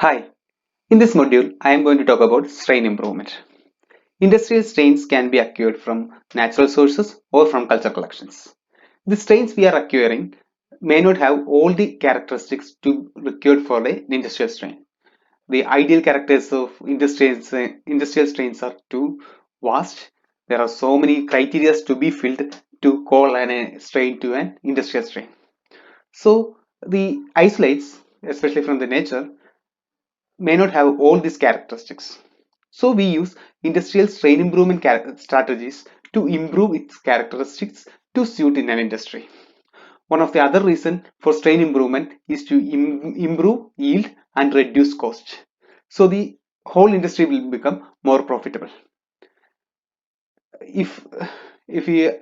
Hi, in this module, I am going to talk about strain improvement. Industrial strains can be acquired from natural sources or from culture collections. The strains we are acquiring may not have all the characteristics to required for an industrial strain. The ideal characteristics of industrial strains are too vast. There are so many criteria to be filled to call a strain to an industrial strain. So the isolates, especially from the nature, may not have all these characteristics. So we use industrial strain improvement strategies to improve its characteristics to suit in an industry. One of the other reason for strain improvement is to improve yield and reduce cost. So the whole industry will become more profitable. If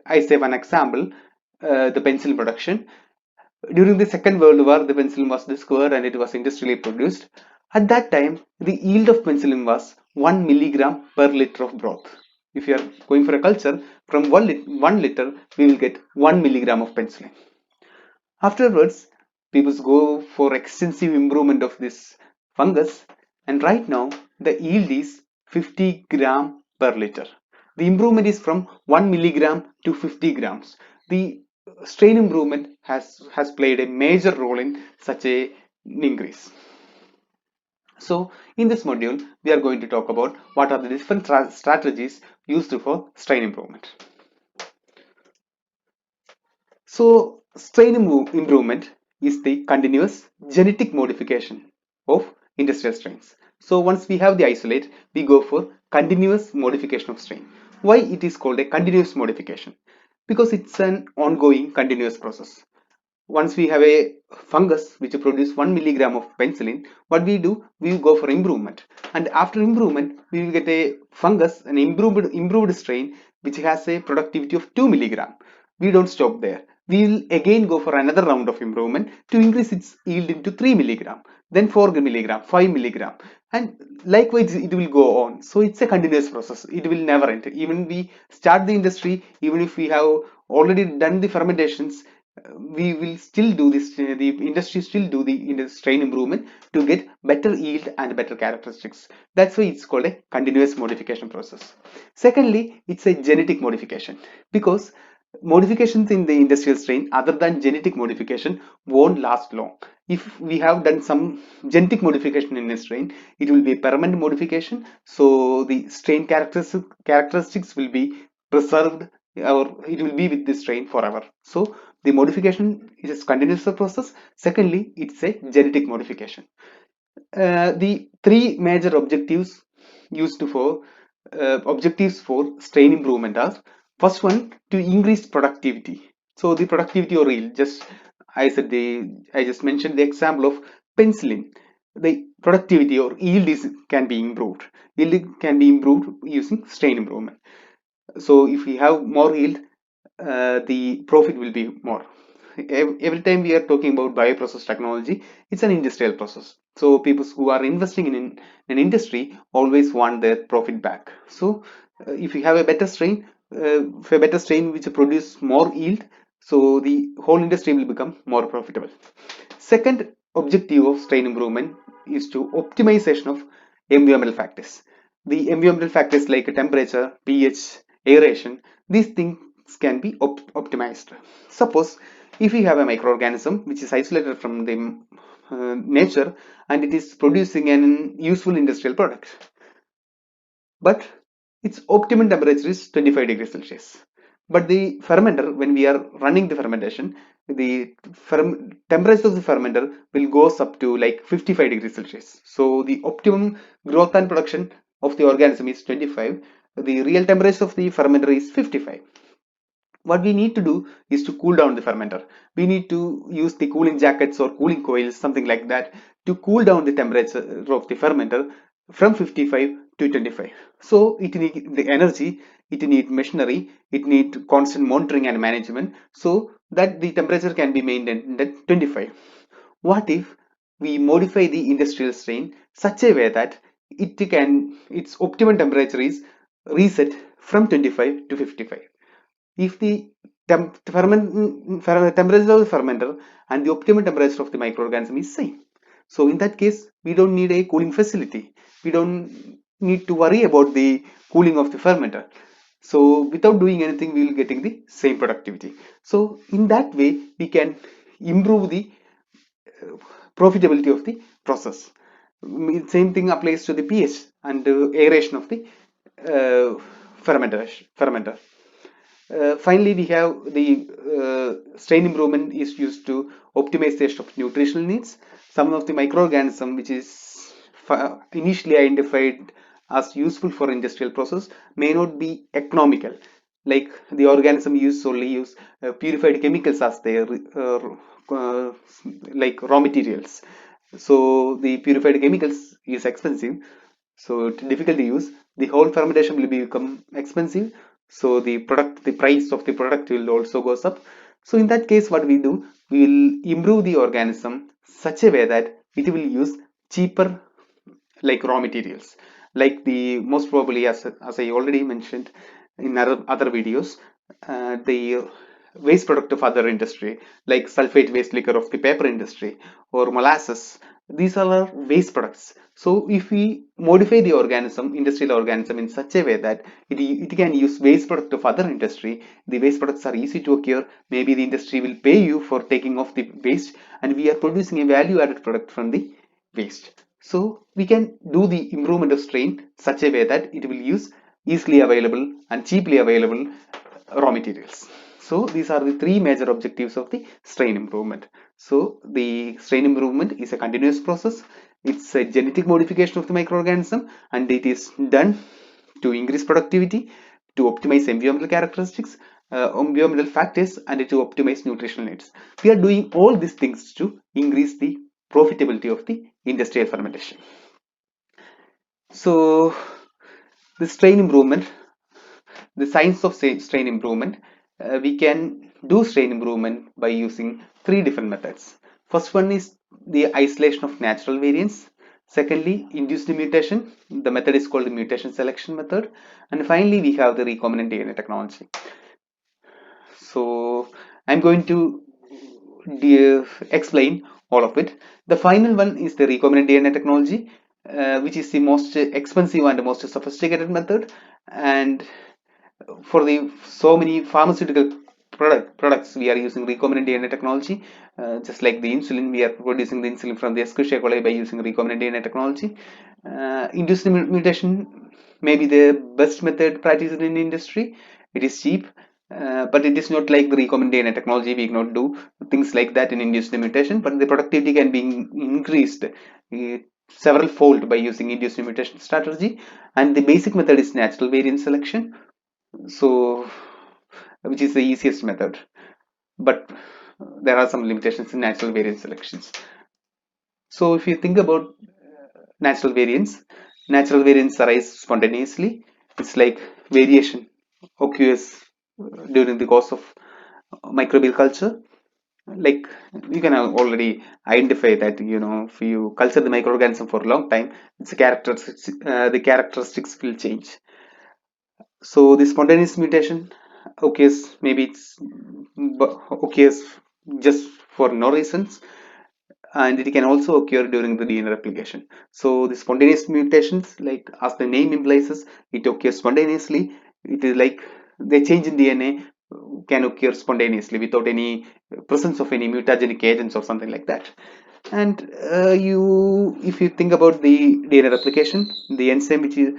I say one example, the pencil production. During the Second World War, the penicillin was discovered and it was industrially produced. At that time, the yield of penicillin was 1 milligram per liter of broth. If you are going for a culture, from 1 liter, we will get 1 milligram of penicillin. Afterwards, people go for extensive improvement of this fungus, and right now the yield is 50 gram per liter. The improvement is from 1 milligram to 50 grams. The strain improvement has played a major role in such a increase. So in this module, we are going to talk about what are the different strategies used for strain improvement. So, improvement is the continuous genetic modification of industrial strains. So, once we have the isolate, we go for continuous modification of strain. Why it is called a continuous modification? Because it's an ongoing continuous process. Once we have a fungus which produce 1 milligram of penicillin, what we do, we go for improvement, and after improvement we will get a fungus, an improved strain which has a productivity of 2 milligram. We don't stop there, we will again go for another round of improvement to increase its yield into 3 milligram, then 4 milligram, 5 milligram, and likewise it will go on. So it's a continuous process, it will never end. Even we start the industry, even if we have already done the fermentations, we will still do this, the industry still do the strain improvement to get better yield and better characteristics. That's why it's called a continuous modification process. Secondly, it's a genetic modification, because modifications in the industrial strain other than genetic modification won't last long. If we have done some genetic modification in a strain, it will be a permanent modification, so the strain characteristics will be preserved, or it will be with the strain forever. So the modification is a continuous process. Secondly, it's a genetic modification. The three major used for objectives for strain improvement are: first one, to increase productivity. So the productivity or yield, just I just mentioned the example of penicillin. The productivity or yield can be improved. Yield can be improved using strain improvement. So if we have more yield, the profit will be more. Every time we are talking about bioprocess technology, it's an industrial process. So people who are investing in an industry always want their profit back. So if you have a better strain, which produce more yield, so the whole industry will become more profitable. Second objective of strain improvement is to optimization of environmental factors. The environmental factors like temperature, pH, aeration, these things can be optimized. Suppose if we have a microorganism which is isolated from the nature and it is producing an useful industrial product, but its optimum temperature is 25 degrees Celsius. But the fermenter, when we are running the fermentation, the temperature of the fermenter will goes up to like 55 degrees Celsius. So the optimum growth and production of the organism is 25. The real temperature of the fermenter is 55. What we need to do is to cool down the fermenter. We need to use the cooling jackets or cooling coils, something like that, to cool down the temperature of the fermenter from 55 to 25. So it needs the energy, it needs machinery, it needs constant monitoring and management, so that the temperature can be maintained at 25. What if we modify the industrial strain such a way that its optimum temperature is reset from 25 to 55? If the temperature of the fermenter and the optimal temperature of the microorganism is same, So in that case, we don't need a cooling facility. We don't need to worry about the cooling of the fermenter. So without doing anything, we will getting the same productivity. So in that way, we can improve the profitability of the process. Same thing applies to the pH and aeration of the fermenter. Finally, we have the strain improvement is used to optimization of nutritional needs. Some of the microorganism which is initially identified as useful for industrial process may not be economical. Like the organism only use purified chemicals as their uh, like raw materials. So the purified chemicals is expensive, so it's difficult to use. The whole fermentation will become expensive, so the price of the product will also goes up. So in that case, what we do, we will improve the organism such a way that it will use cheaper like raw materials, like the most probably, as I already mentioned in other videos, the waste product of other industry, like sulfate waste liquor of the paper industry or molasses. These are our waste products. So if we modify the organism, industrial organism, in such a way that it can use waste product of other industry, the waste products are easy to occur. Maybe the industry will pay you for taking off the waste, and we are producing a value added product from the waste. So we can do the improvement of strain such a way that it will use easily available and cheaply available raw materials. So these are the three major objectives of the strain improvement. So the strain improvement is a continuous process. It's a genetic modification of the microorganism, and it is done to increase productivity, to optimize environmental characteristics, environmental factors, and to optimize nutritional needs. We are doing all these things to increase the profitability of the industrial fermentation. So the strain improvement, the science of strain improvement, we can do strain improvement by using three different methods. First one is the isolation of natural variants. Secondly, induced mutation. The method is called the mutation selection method. And finally, we have the recombinant DNA technology. So I'm going to explain all of it. The final one is the recombinant DNA technology, which is the most expensive and most sophisticated method. And for the so many pharmaceutical products, we are using recombinant DNA technology. Just like the insulin, we are producing the insulin from the Escherichia coli by using recombinant DNA technology. Induced mutation may be the best method practiced in industry. It is cheap, but it is not like the recombinant DNA technology. We cannot do things like that in induced mutation, but the productivity can be increased several fold by using induced mutation strategy. And the basic method is natural variant selection, so which is the easiest method, but there are some limitations in natural variant selections. So if you think about natural variants arise spontaneously. It's like variation occurs during the course of microbial culture. Like you can already identify that, if you culture the microorganism for a long time, the characteristics will change. So the spontaneous mutation occurs, maybe occurs just for no reasons, and it can also occur during the DNA replication. So the spontaneous mutations, like as the name implies, it occurs spontaneously. It is like the change in DNA can occur spontaneously without any presence of any mutagenic agents or something like that. And if you think about the DNA replication, the enzyme which is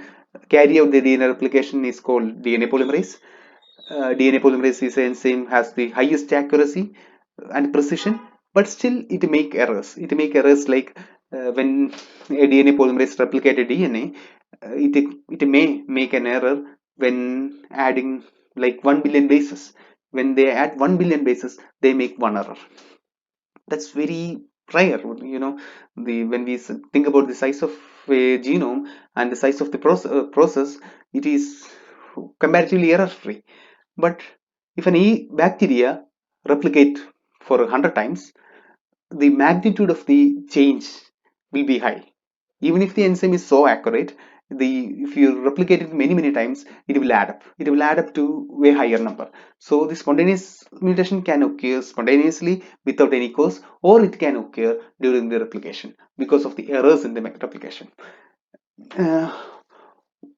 carry out the DNA replication is called DNA polymerase. DNA polymerase is an enzyme has the highest accuracy and precision, but still it make errors. It make errors like when a DNA polymerase replicate a DNA, it may make an error when adding like 1 billion bases. When they add 1 billion bases, they make one error. That's very rare. The when we think about the size of a genome and the size of the process, it is comparatively error free. But if an bacteria replicate for 100 times, the magnitude of the change will be high. Even if the enzyme is so accurate, if you replicate it many times, it will add up. It will add up to a higher number. So the spontaneous mutation can occur spontaneously without any cause, or it can occur during the replication because of the errors in the replication. Uh,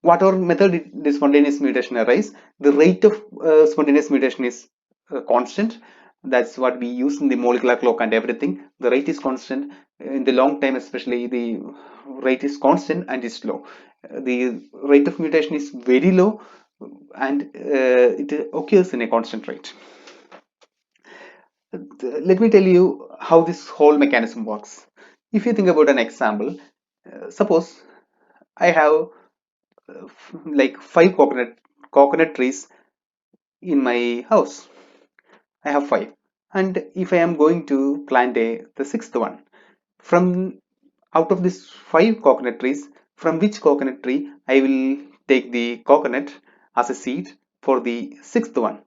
whatever method the spontaneous mutation arise, the rate of spontaneous mutation is constant. That's what we use in the molecular clock and everything. The rate is constant in the long time, especially the rate is constant and is low. The rate of mutation is very low, and it occurs in a constant rate. Let me tell you how this whole mechanism works. If you think about an example, suppose I have like five coconut trees in my house. I have five, and if I am going to plant the sixth one, from out of these five coconut trees, from which coconut tree I will take the coconut as a seed for the sixth one?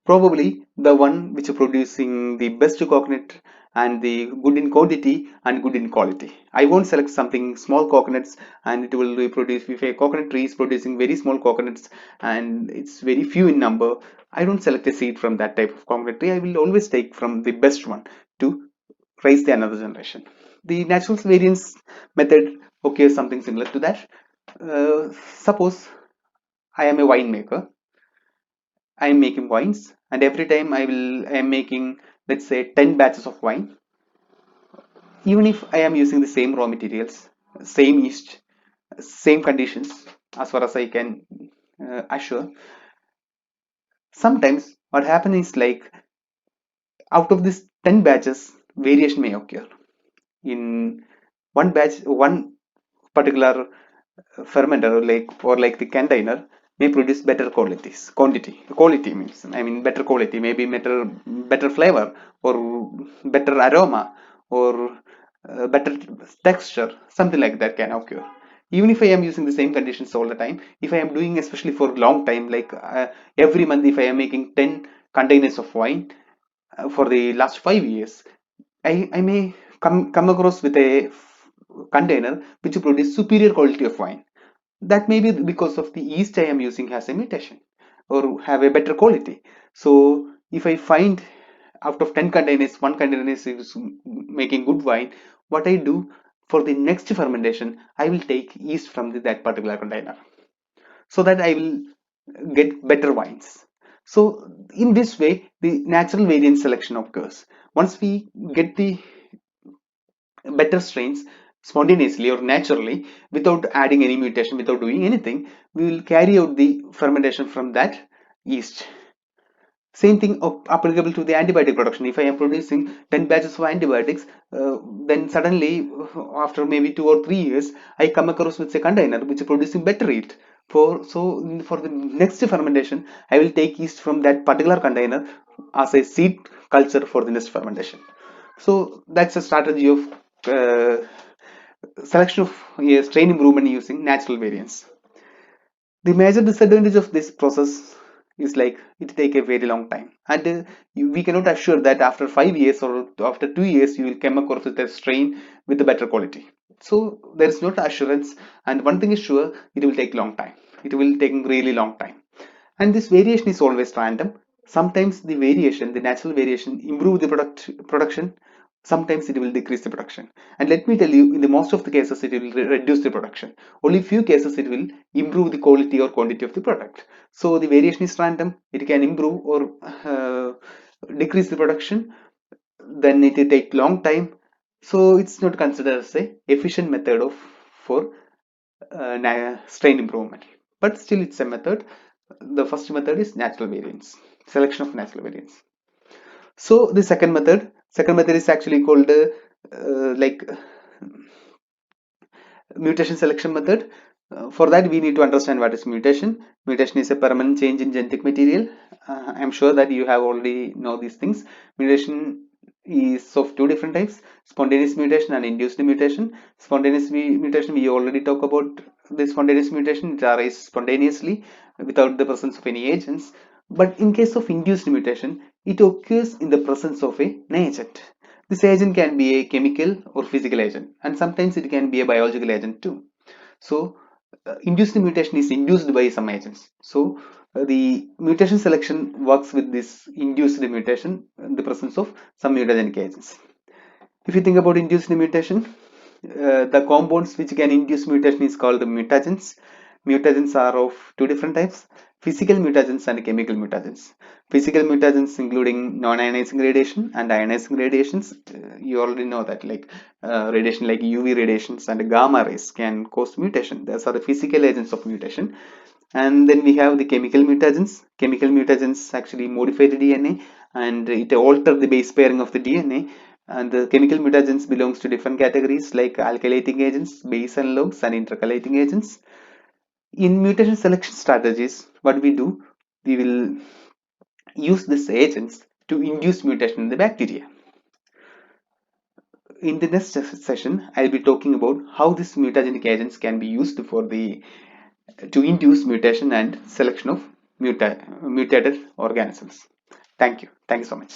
Probably the one which is producing the best coconut and the good in quantity and good in quality. I won't select something small coconuts and it will produce, if a coconut tree is producing very small coconuts and it's very few in number, I don't select a seed from that type of coconut tree. I will always take from the best one to raise the another generation. The natural variance method occurs something similar to that. Suppose I am a winemaker. I am making wines, and every time I am making, let's say, 10 batches of wine. Even if I am using the same raw materials, same yeast, same conditions, as far as I can assure, sometimes what happens is like out of these 10 batches, variation may occur. In one batch, one particular fermenter or like the container may produce better quality means, I mean, better quality, maybe better flavor, or better aroma, or better texture, something like that can occur. Even if I am using the same conditions all the time, if I am doing especially for long time, like every month, if I am making 10 containers of wine for the last 5 years, I may come across with a container which produce superior quality of wine. That may be because of the yeast I am using has a mutation or have a better quality. So if I find out of 10 containers, one container is making good wine, what I do for the next fermentation, I will take yeast from that particular container so that I will get better wines. So in this way, the natural variance selection occurs. Once we get the better strains spontaneously or naturally without adding any mutation, without doing anything, we will carry out the fermentation from that yeast. Same thing applicable to the antibiotic production. If I am producing 10 batches of antibiotics, then suddenly after maybe 2 or 3 years, I come across with a container which is producing better yield. For the next fermentation, I will take yeast from that particular container as a seed culture for the next fermentation. So that's a strategy of uh, selection of strain improvement using natural variants. The major disadvantage of this process is like it take a very long time, and we cannot assure that after 5 years or after 2 years you will come across with a strain with a better quality. So there is not assurance, and one thing is sure, it will take long time. It will take really long time, and this variation is always random. Sometimes the natural variation improve the production, sometimes it will decrease the production. And let me tell you, in the most of the cases it will reduce the production. Only few cases it will improve the quality or quantity of the product. So the variation is random, it can improve or uh, decrease the production, then it will take long time. So it's not considered as a efficient method of for strain improvement, but still it's a method. The first method is natural variance, selection of natural variance. So the second method is actually called like mutation selection method. For that we need to understand what is mutation. Mutation is a permanent change in genetic material. I'm sure that you have already know these things. Mutation is of two different types: spontaneous mutation and induced mutation. Spontaneous mutation, we already talk about. The spontaneous mutation, it arises spontaneously without the presence of any agents. But in case of induced mutation, it occurs in the presence of an agent. This agent can be a chemical or physical agent, and sometimes it can be a biological agent too. So Induced mutation is induced by some agents. So the mutation selection works with this induced mutation in the presence of some mutagenic agents. If you think about induced mutation, the compounds which can induce mutation is called mutagens. Mutagens are of two different types: physical mutagens and chemical mutagens. Physical mutagens including non-ionizing radiation and ionizing radiations. You already know that, like radiation like UV radiations and gamma rays can cause mutation. Those are the physical agents of mutation. And then we have the chemical mutagens. Chemical mutagens actually modify the DNA and it alter the base pairing of the DNA. And the chemical mutagens belongs to different categories like alkylating agents, base analogues, and intercalating agents. In mutation selection strategies, what we do, we will use these agents to induce mutation in the bacteria. In the next session, I'll be talking about how these mutagenic agents can be used for the to induce mutation and selection of mutated organisms. Thank you. Thank you so much.